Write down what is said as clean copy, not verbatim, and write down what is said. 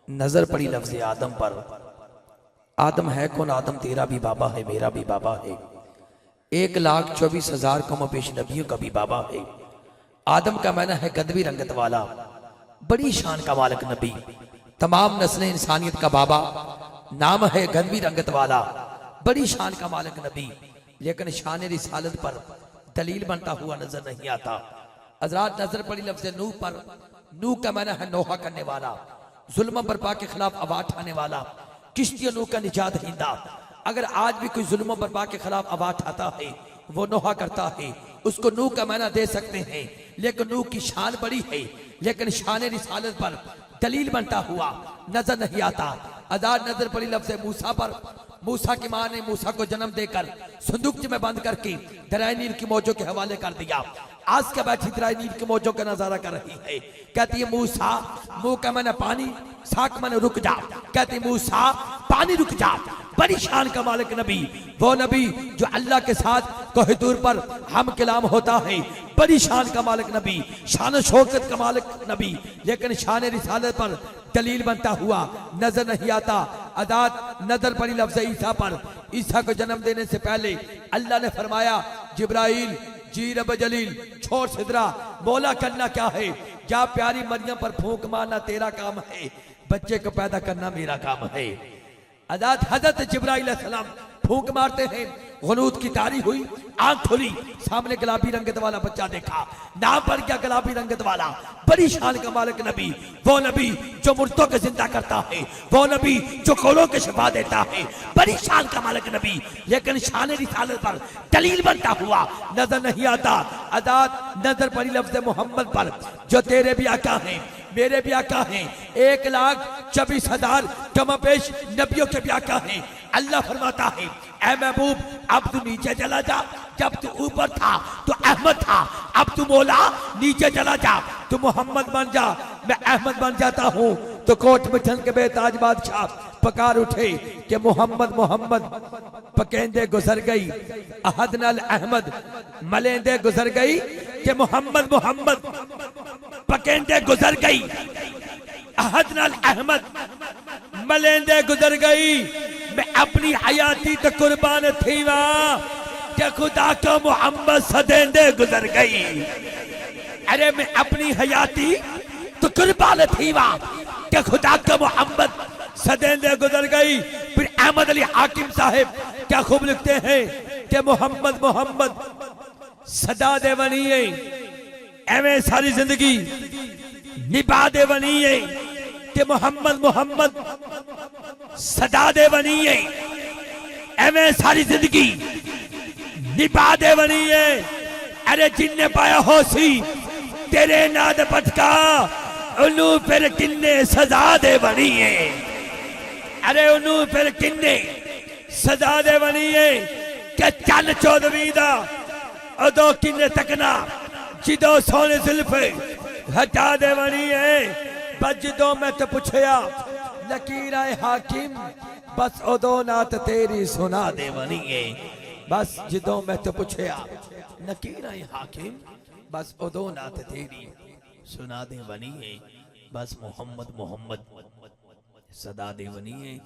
नजर पड़ी लफ्ज़ आदम पर। आदम है कौन? आदम तेरा भी बाबा है, मेरा भी बाबा है। 1,24,000 कम पेश नबियों का भी बाबा है। आदम का माना है गदबी रंगत वाला, बड़ी शान का मालिक नबी, तमाम नस्लें इंसानियत का बाबा। नाम है गदबी रंगत वाला, बड़ी शान का मालिक नबी। लेकिन शान रिसालत पर दलील बनता हुआ नजर नहीं आता। हजरात नजर पड़ी लफ्ज़ नूह पर। नूह का माना है नोहा करने वाला, जुल्म बरपा के खिलाफ आवाज उठाने वाला, किश्ती नूह का निजात हिंदा। अगर आज भी कोई जुल्म बरपा के खिलाफ आवाज उठाता है, वो नोहा करता है, उसको नूह का माना दे सकते हैं। लेकिन नूह की शान बड़ी है, लेकिन शान रिसालत पर दलील बनता हुआ नजर नहीं आता। आजाद नजर पड़ी लफ्ज़ मूसा पर। मूसा की मां ने मूसा को जन्म देकर संदूक में बंद करके दरियाए नील की मौजों के हवाले कर दिया। आज के बैठी दरियाए नील की मौजों का नजारा कर रही है। कहती है मूसा, मुंह का मैंने पानी, साक मैंने रुक जा। कहती मूसा पानी रुक जा। बड़ी शान का मालिक नबी, वो नबी जो अल्लाह के साथ कोई दूर पर हम कलाम होता है। बड़ी शान का मालिक नबी, शान शौकत का मालिक नबी, लेकिन शान रिसालत पर दलील बनता हुआ नजर नहीं आता। आजाद नजर पड़ी लफ्ज़ ईसा पर। ईसा को जन्म देने से पहले अल्लाह ने फरमाया, जिब्राइल जी रब जलील छोड़ सिदरा, मौला करना क्या है? क्या प्यारी मरियम पर फूंक मारना तेरा काम है, बच्चे को पैदा करना मेरा काम है। आजाद हजरत जिब्राइल अलैहिस्सलाम फूंक मारते हैं, गनूत की तारी हुई, आंख खुली, सामने गुलाबी रंगत वाला बच्चा देखा, नाम पड़ गया गुलाबी रंगत वाला। बड़ी शान का मालिक नबी, वो नबी जो मुर्दों को जिंदा करता है, वो नबी जो कोलों के शिफा देता है। बड़ी शान का मालिक नबी, लेकिन शान रिसालत पर दलील बनता हुआ नजर नहीं आता। आजाद नजर पड़ी लफ्ज़ मोहम्मद पर, जो तेरे भी आका हैं, मेरे भी आका हैं, 1,24,000 कम पेश नबियों के भी आका हैं। अल्लाह फरमाता है, ऐ महबूब अब तू नीचे चला जा, जब तू ऊपर था तो अहमद था, अब तू मौला नीचे चला जा, तू मोहम्मद बन जा, मैं अहमद बन जाता हूँ। तो कोट मिठन के बेताज बादशाह पकार उठे कि मोहम्मद मोहम्मद, पकेंदे गुजर गई अहद नाल अहमद, मलेंदे गुजर गई कि मोहम्मद मोहम्मद, पकेंदे गुजर गई अहद नाल अहमद, मलेंदे गुजर गई। मैं अपनी हयाती तो कुर्बान थी वहां कि खुदा का मोहम्मद सदेंदे गुजर गई। अरे मैं अपनी हयाती तो कुर्बान थी वहां कि खुदा का मोहम्मद सदेंदे गुजर गई। फिर अहमद अली हाकिम साहब क्या खूब लिखते हैं कि मोहम्मद मोहम्मद सदा दे बनिए, एवं सारी जिंदगी निभा दे बनिए कि मोहम्मद मोहम्मद सदा दे बनिए, एवं सारी जिंदगी निभा दे बनिए। अरे जिन्ने पाया होसी तेरे नाद पटका, उन्नू फिर किन्ने सजा दे बनिए। अरे उन्नू फिर किन्ने सजा दे बनिए कि चल 14वीं दा उदो किन्ने तकना, जिदो सोने जुल्फे हटा दे बनिए। बस जदों मैं तो पुछया लकीर आए हाकिम, बस उदो नात तेरी सुना दे बनिए। बस जदों मैं तो पुछया लकीर आए हाकिम, बस उदो नात तेरी सुना दे बनिए। बस मोहम्मद मोहम्मद सदा दे बनिए।